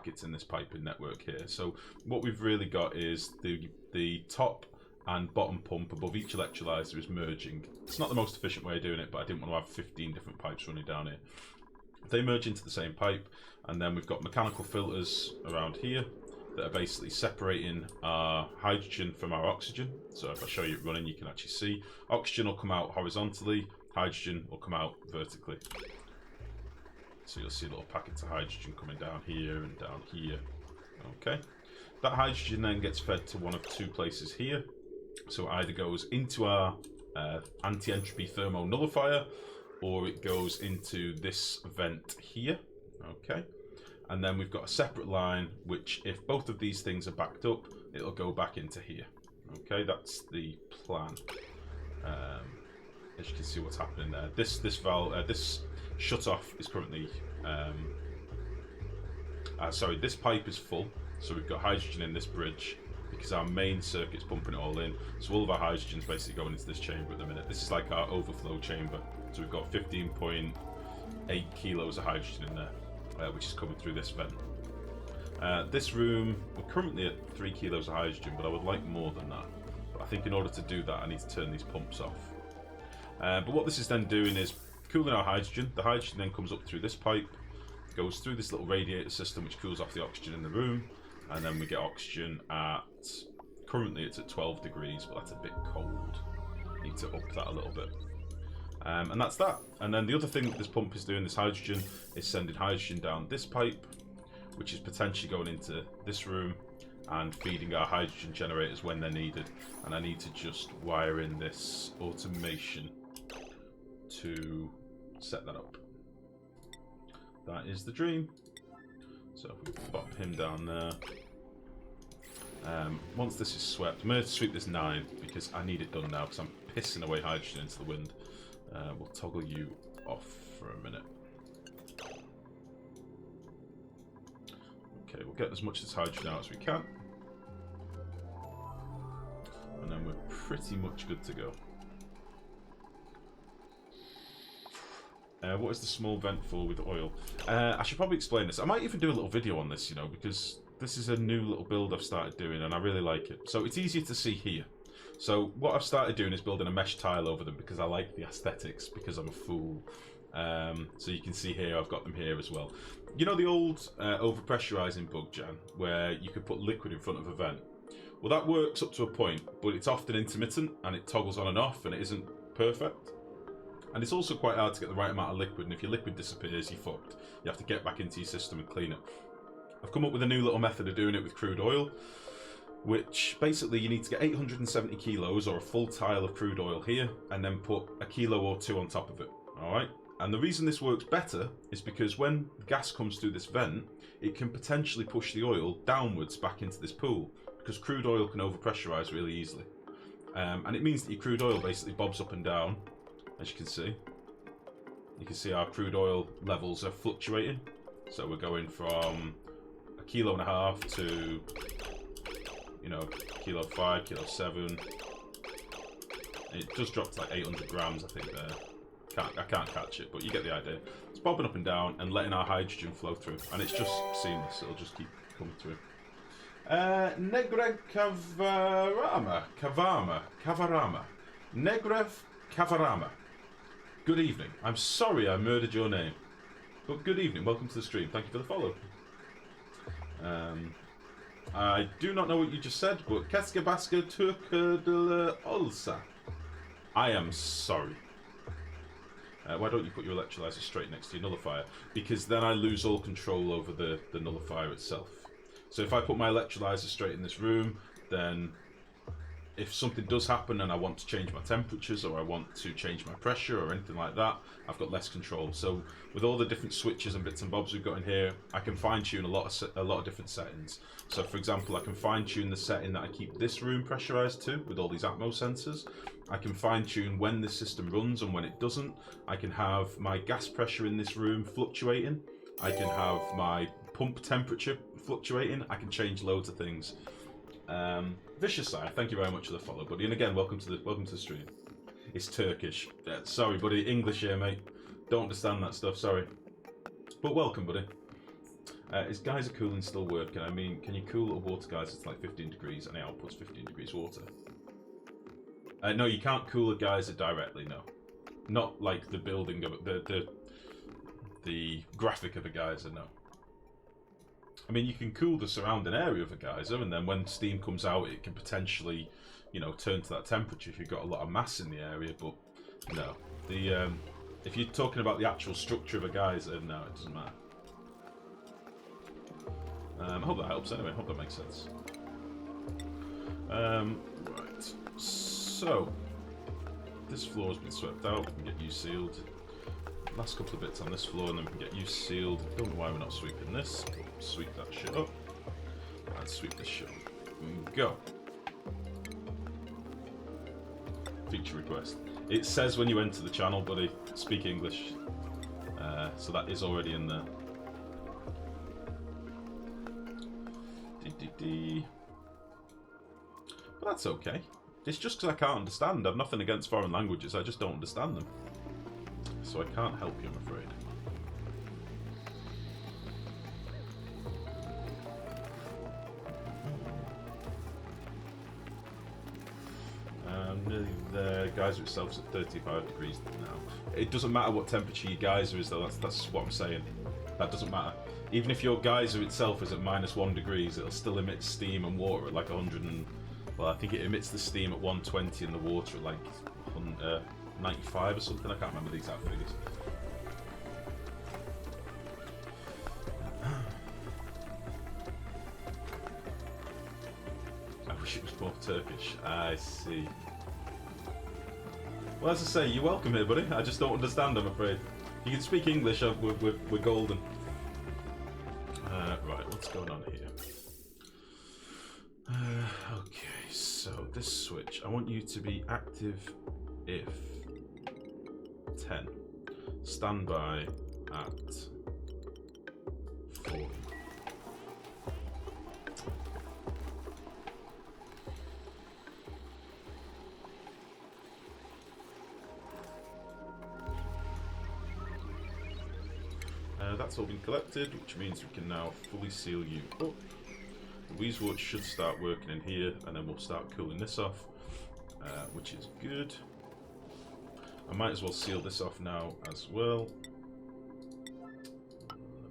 packets in this piping network here. So what we've really got is the top and bottom pump above each electrolyzer is merging. It's not the most efficient way of doing it, but I didn't want to have 15 different pipes running down here. They merge into the same pipe, and then we've got mechanical filters around here that are basically separating our hydrogen from our oxygen. So if I show you it running, you can actually see oxygen will come out horizontally, hydrogen will come out vertically. So you'll see little packets of hydrogen coming down here and down here. Okay, that hydrogen then gets fed to one of two places here. So it either goes into our anti-entropy thermo nullifier, or it goes into this vent here. Okay, and then we've got a separate line which, if both of these things are backed up, it'll go back into here. Okay, that's the plan. As you can see what's happening there. This valve, this shutoff is currently sorry, this pipe is full, so we've got hydrogen in this bridge because our main circuit's pumping it all in. So all of our hydrogen's basically going into this chamber at the minute. This is like our overflow chamber. So we've got 15.8 kilos of hydrogen in there, which is coming through this vent. This room, we're currently at 3 kilos of hydrogen, but I would like more than that. But I think in order to do that, I need to turn these pumps off. But what this is then doing is cooling our hydrogen. The hydrogen then comes up through this pipe, goes through this little radiator system which cools off the oxygen in the room, and then we get oxygen at, currently it's at 12 degrees, but that's a bit cold. Need to up that a little bit. And that's that. And then the other thing that this pump is doing, this hydrogen, is sending hydrogen down this pipe, which is potentially going into this room and feeding our hydrogen generators when they're needed. And I need to just wire in this automation to set that up. That is the dream. So if we pop him down there. Once this is swept, I'm going to sweep this 9 because I need it done now because I'm pissing away hydrogen into the wind. We'll toggle you off for a minute. Okay, we'll get as much of this hydrogen out as we can. And then we're pretty much good to go. What is the small vent for with oil? I should probably explain this. I might even do a little video on this, you know, because this is a new little build I've started doing and I really like it. So it's easier to see here. So what I've started doing is building a mesh tile over them because I like the aesthetics, because I'm a fool. So you can see here, I've got them here as well. You know the old overpressurizing bug, Jan, where you could put liquid in front of a vent? Well, that works up to a point, but it's often intermittent and it toggles on and off and it isn't perfect. And it's also quite hard to get the right amount of liquid, and if your liquid disappears, you're fucked. You have to get back into your system and clean it. I've come up with a new little method of doing it with crude oil, which basically you need to get 870 kilos or a full tile of crude oil here, and then put a kilo or 2 on top of it, alright? And the reason this works better is because when gas comes through this vent, it can potentially push the oil downwards back into this pool, because crude oil can overpressurize really easily. And it means that your crude oil basically bobs up and down. As you can see, our crude oil levels are fluctuating. So we're going from 1.5 kilos to, you know, 1.5 kilos, 1.7 kilos. It does drop to like 800 grams, I think, there. I can't catch it, but you get the idea. It's bobbing up and down and letting our hydrogen flow through. And it's just seamless. It'll just keep coming through. Negre Kavarama. Negrev Kavarama. Good evening. I'm sorry I murdered your name. But good evening. Welcome to the stream. Thank you for the follow. I do not know what you just said, but Keska Baska Turka de la Olsa. I am sorry. Why don't you put your electrolyzer straight next to your nullifier? Because then I lose all control over the nullifier itself. So if I put my electrolyzer straight in this room, then if something does happen and I want to change my temperatures or I want to change my pressure or anything like that, I've got less control. So with all the different switches and bits and bobs we've got in here, I can fine tune a lot of different settings. So for example, I can fine tune the setting that I keep this room pressurized to with all these Atmos sensors. I can fine tune when this system runs and when it doesn't. I can have my gas pressure in this room fluctuating. I can have my pump temperature fluctuating. I can change loads of things. Vicious Sire, thank you very much for the follow, buddy, and again, welcome to the stream. It's Turkish. Sorry, buddy, English here, mate. Don't understand that stuff. Sorry, but welcome, buddy. Is geyser cooling still working? I mean, can you cool a water geyser to like 15 degrees and it outputs 15 degrees water? No, you can't cool a geyser directly, no. Not like the building of it, the graphic of a geyser, no. I mean, you can cool the surrounding area of a geyser, and then when steam comes out, it can potentially, you know, turn to that temperature if you've got a lot of mass in the area, but no. If you're talking about the actual structure of a geyser, no, it doesn't matter. I hope that helps anyway, I hope that makes sense. Right, so this floor has been swept out, we can get you sealed. Last couple of bits on this floor and then we can get you sealed. Don't know why we're not sweeping this. Sweep that shit up. And sweep this shit up. There we go. Feature request. It says when you enter the channel, buddy, speak English. So that is already in there. But that's okay. It's just because I can't understand. I've nothing against foreign languages, I just don't understand them. So I can't help you, I'm afraid. Nearly there. Geyser itself's at 35 degrees now. It doesn't matter what temperature your geyser is, though. That's what I'm saying. That doesn't matter. Even if your geyser itself is at -1 degrees, it'll still emit steam and water at like 100 and... Well, I think it emits the steam at 120 and the water at like 95 or something. I can't remember the exact figures. I wish it was more Turkish. I see. Well, as I say, you're welcome here, buddy. I just don't understand, I'm afraid. You can speak English, we're golden. Right, what's going on here? Okay, so this switch, I want you to be active if 10. Standby at 40. That's all been collected, which means we can now fully seal you up. The Weezewood should start working in here, and then we'll start cooling this off, which is good. I might as well seal this off now as well.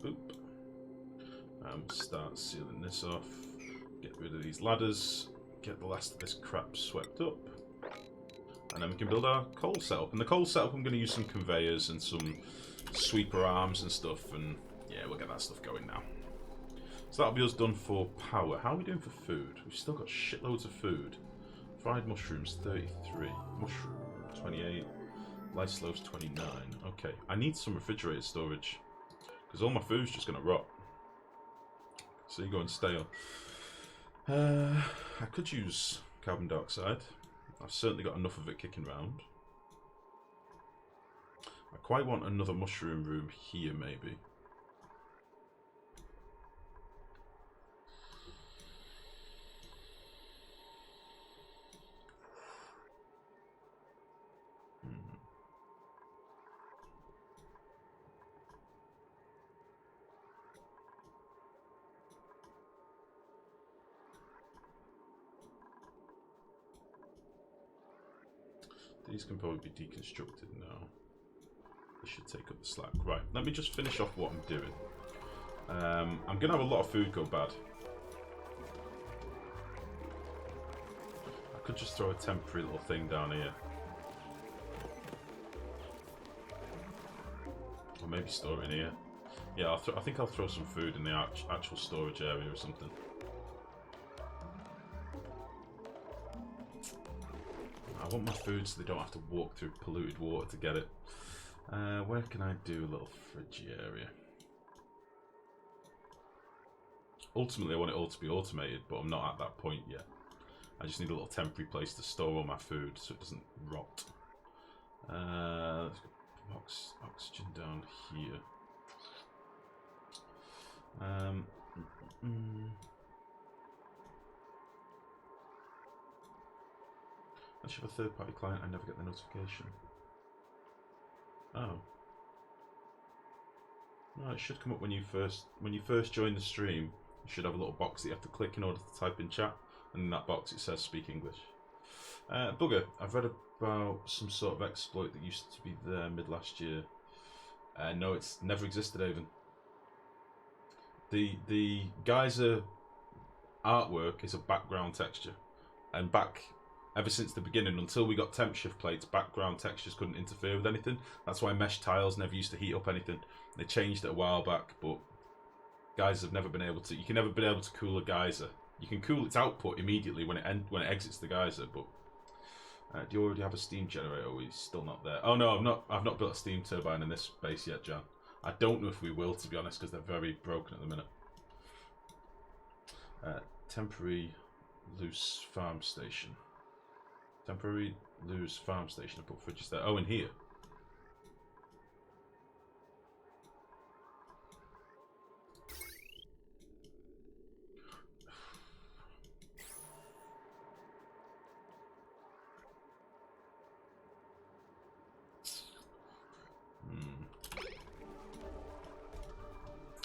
Boop. And we'll start sealing this off. Get rid of these ladders. Get the last of this crap swept up. And then we can build our coal setup. And the coal setup, I'm going to use some conveyors and some sweeper arms and stuff, and yeah, we'll get that stuff going now. So that'll be us done for power. How are we doing for food? We've still got shitloads of food. Fried mushrooms, 33. Mushroom, 28. Lice loaves, 29. Okay, I need some refrigerated storage, because all my food's just going to rot. So you're going stale. I could use carbon dioxide. I've certainly got enough of it kicking around. I quite want another mushroom room here, maybe. These can probably be deconstructed now. This should take up the slack. Right, let me just finish off what I'm doing. I'm going to have a lot of food go bad. I could just throw a temporary little thing down here. Or maybe store it in here. Yeah, I think I'll throw some food in the actual storage area or something. I want my food so they don't have to walk through polluted water to get it. Where can I do a little fridgey area? Ultimately, I want it all to be automated, but I'm not at that point yet. I just need a little temporary place to store all my food so it doesn't rot. Let's go oxygen down here. I should have a third-party client. I never get the notification. Oh. No, it should come up when you first join the stream. You should have a little box that you have to click in order to type in chat, and in that box it says "Speak English." Bugger, I've read about some sort of exploit that used to be there mid last year. No, it's never existed, Avon. The geyser artwork is a background texture, and ever since the beginning, until we got temp shift plates, background textures couldn't interfere with anything. That's why mesh tiles never used to heat up anything. They changed it a while back, but geysers have never been able to. You can never been able to cool a geyser. You can cool its output immediately when it exits the geyser, but do you already have a steam generator? Or are we still not there? Oh no, I've not built a steam turbine in this base yet, Jan. I don't know if we will, to be honest, because they're very broken at the minute. Temporary loose farm station. Temporary loose farm station. I put fridges there. Oh, in here.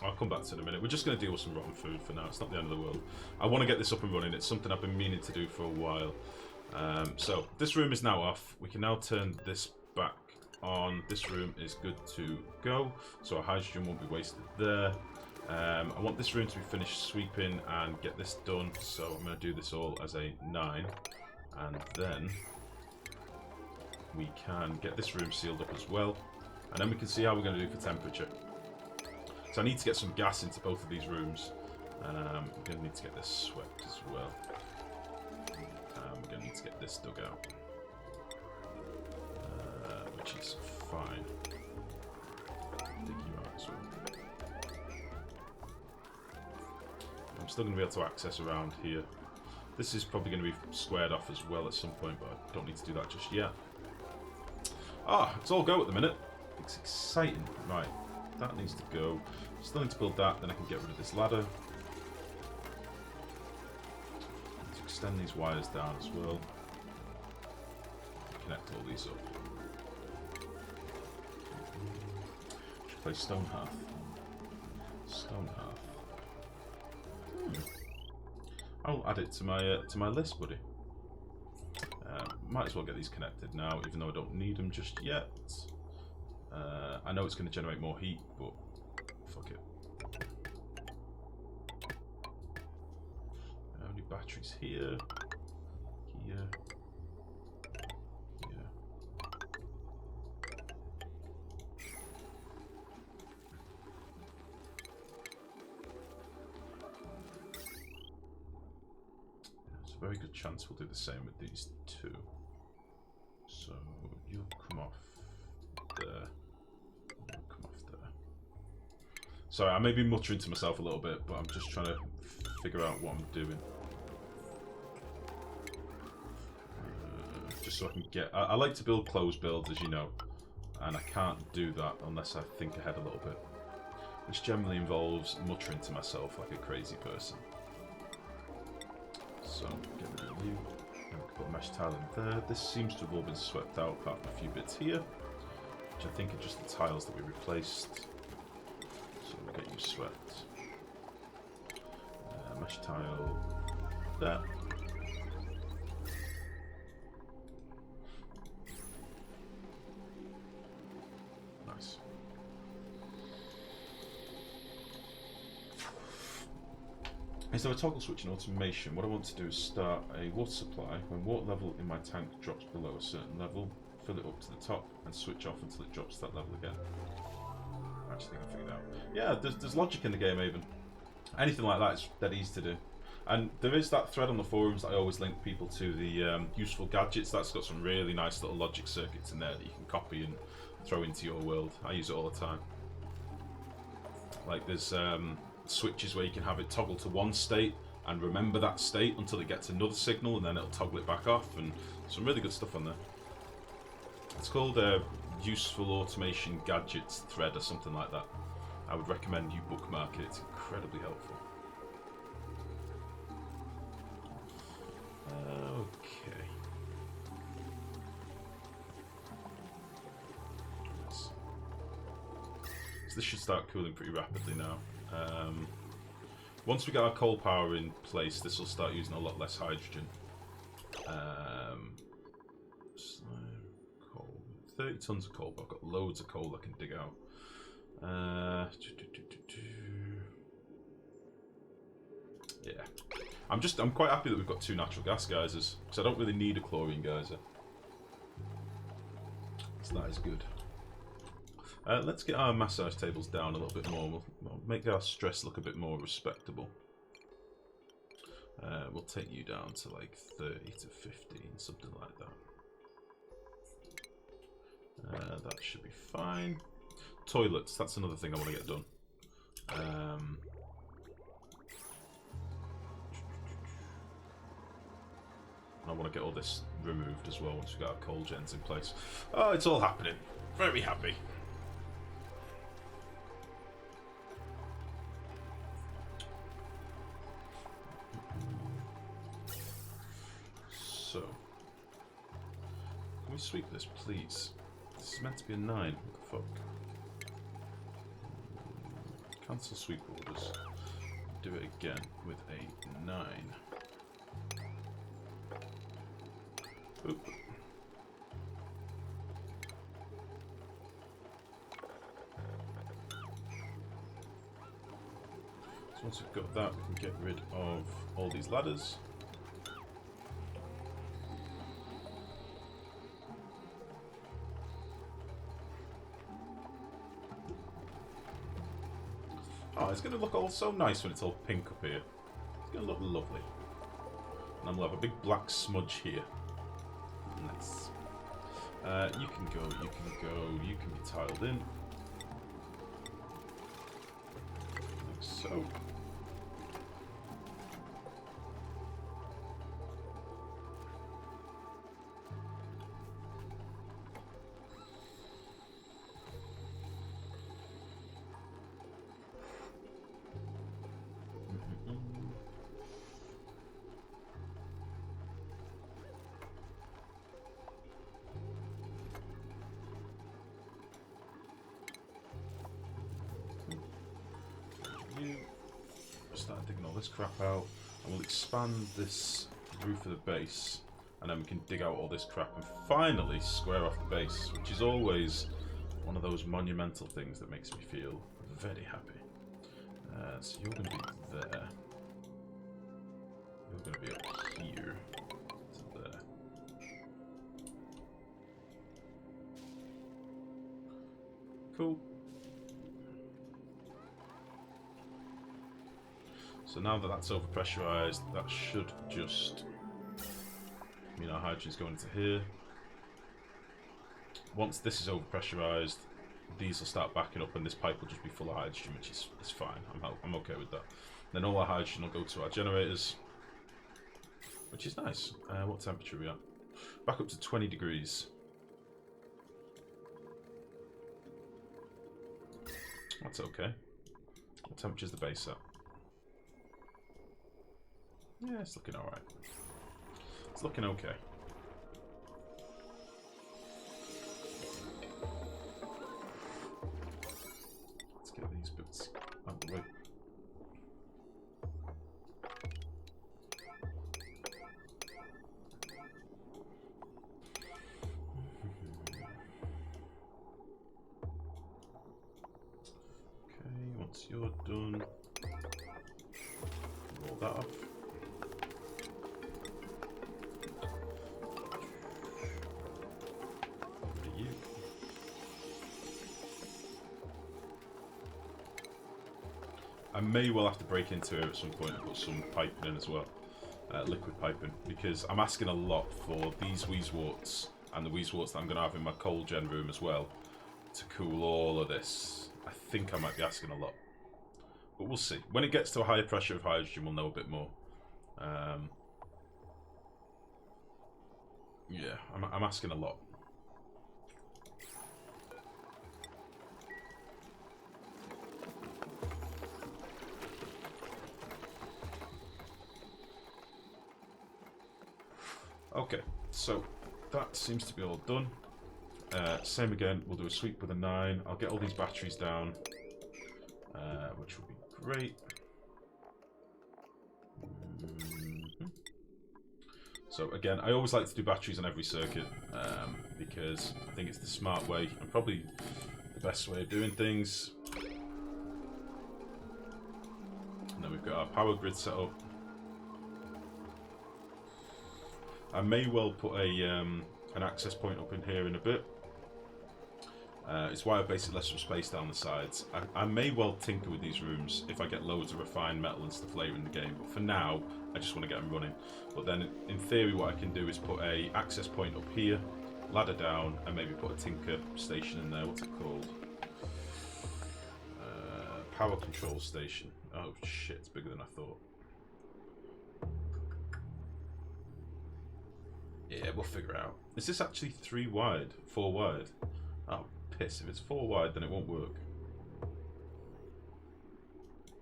I'll come back to it in a minute. We're just going to deal with some rotten food for now. It's not the end of the world. I want to get this up and running. It's something I've been meaning to do for a while. So this room is now off. We can now turn this back on. This room is good to go. So our hydrogen won't be wasted there. I want this room to be finished sweeping and get this done. So I'm going to do this all as a 9. And then we can get this room sealed up as well. And then we can see how we're going to do for temperature. So I need to get some gas into both of these rooms. We're going to need to get this swept as well. We're going to need to get this dug out. Which is fine. Dig you out as well. I'm still going to be able to access around here. This is probably going to be squared off as well at some point, but I don't need to do that just yet. Ah, it's all go at the minute. It's exciting. Right, that needs to go. Still need to build that, then I can get rid of this ladder. Need to extend these wires down as well. Connect all these up. Should play stone hearth. Stone hearth. I'll add it to my list, buddy. Might as well get these connected now, even though I don't need them just yet. I know it's going to generate more heat, but fuck it. Only batteries here, here. There's a very good chance we'll do the same with these two. So you'll come off there. You'll come off there. Sorry, I may be muttering to myself a little bit, but I'm just trying to figure out what I'm doing. Just so I can get... I like to build closed builds, as you know, and I can't do that unless I think ahead a little bit, which generally involves muttering to myself like a crazy person. So, get rid of you. And we can put a mesh tile in there. This seems to have all been swept out, apart from a few bits here, which I think are just the tiles that we replaced. So we'll get you swept. Mesh tile there. Nice. Is there a toggle switch in automation? What I want to do is start a water supply. When water level in my tank drops below a certain level, fill it up to the top and switch off until it drops to that level again. I actually think I figured it out. Yeah, there's logic in the game, even. Anything like that is dead easy to do. And there is that thread on the forums that I always link people to, the useful gadgets. That's got some really nice little logic circuits in there that you can copy and throw into your world. I use it all the time. Like there's switches where you can have it toggle to one state and remember that state until it gets another signal, and then it'll toggle it back off, and some really good stuff on there. It's called a useful automation gadgets thread or something like that. I would recommend you bookmark it. It's incredibly helpful. Okay. Nice. this should start cooling pretty rapidly now. Once we get our coal power in place, this will start using a lot less hydrogen. Coal. 30 tons of coal, but I've got loads of coal I can dig out. Yeah. I'm quite happy that we've got 2 natural gas geysers, because I don't really need a chlorine geyser. So that is good. Let's get our massage tables down a little bit more. We'll make our stress look a bit more respectable. We'll take you down to like 30 to 15, something like that. That should be fine. Toilets, that's another thing I want to get done. I want to get all this removed as well once we get our coal gens in place. Oh, it's all happening. Very happy. So, can we sweep this, please? This is meant to be a 9. What the fuck? Cancel sweep orders. Do it again with a 9. Oop. So once we've got that, we can get rid of all these ladders. Oh, it's going to look all so nice when it's all pink up here. It's going to look lovely. And we'll have a big black smudge here. Nice. You can go, you can go, you can be tiled in. Like so. Start digging all this crap out, and we'll expand this roof of the base, and then we can dig out all this crap and finally square off the base, which is always one of those monumental things that makes me feel very happy. So you're going to be there. You're going to be up here to there. Cool. So now that that's overpressurized, that should just mean our hydrogen's going into here. Once this is overpressurized, these will start backing up and this pipe will just be full of hydrogen, which is fine. I'm okay with that. Then all our hydrogen will go to our generators, which is nice. What temperature are we at? Back up to 20 degrees. That's okay. What temperature's the base at? Yeah, it's looking alright. It's looking okay. Let's get these bits out of the way. Okay, once you're done, roll that off. I may well have to break into here at some point and put some piping in as well, liquid piping, because I'm asking a lot for these Weezeworts and the Weezeworts that I'm going to have in my coal gen room as well to cool all of this. I think I might be asking a lot, but we'll see. When it gets to a higher pressure of hydrogen, we'll know a bit more. Yeah, I'm asking a lot. Okay, so that seems to be all done. Same again, we'll do a sweep with a 9. I'll get all these batteries down. which will be great. So again, I always like to do batteries on every circuit because I think it's the smart way and probably the best way of doing things. And then we've got our power grid set up. I may well put an access point up in here in a bit. It's why I've basically left some space down the sides. I may well tinker with these rooms if I get loads of refined metal and stuff later in the game, but for now I just want to get them running. But then in theory what I can do is put a access point up here, ladder down, and maybe put a tinker station in there. What's it called? Power control station. Oh shit, it's bigger than I thought. Yeah, we'll figure it out. Is this actually 3 wide? 4 wide? Oh, piss. If it's 4 wide, then it won't work.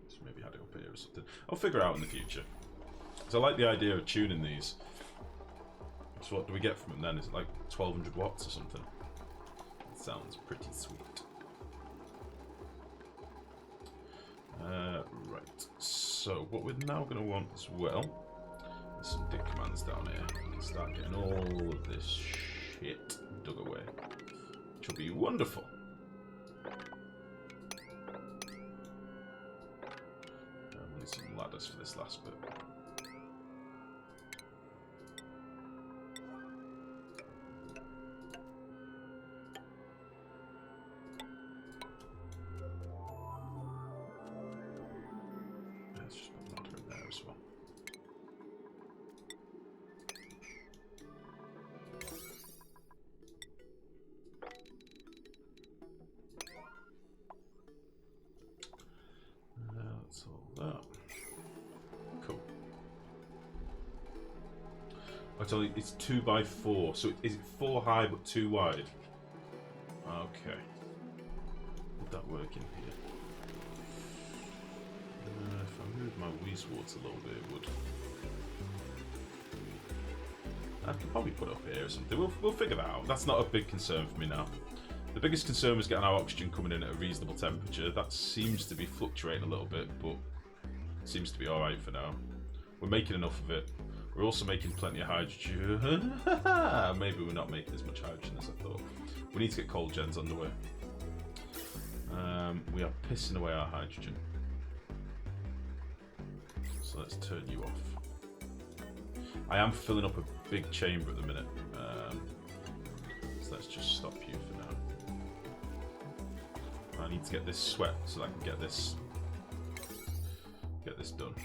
So maybe had it up here or something. I'll figure it out in the future. So I like the idea of tuning these. So what do we get from them then? Is it like 1200 watts or something? It sounds pretty sweet. Right. So what we're now going to want as well is some dig commands down here. We can start getting all of this shit dug away, which will be wonderful. We need some ladders for this last bit. Let's just put a ladder in there as well. That's all that. Cool. I tell you, it's 2 by 4. So is it 4 high but 2 wide? Okay. Would that work in here? If I move my Wii Swords a little bit, it would. I could probably put it up here or something. We'll figure that out. That's not a big concern for me now. The biggest concern was getting our oxygen coming in at a reasonable temperature. That seems to be fluctuating a little bit, but it seems to be alright for now. We're making enough of it. We're also making plenty of hydrogen. Maybe we're not making as much hydrogen as I thought. We need to get cold gens underway. We are pissing away our hydrogen. So let's turn you off. I am filling up a big chamber at the minute. So let's just stop you for now. I need to get this swept so I can get this done.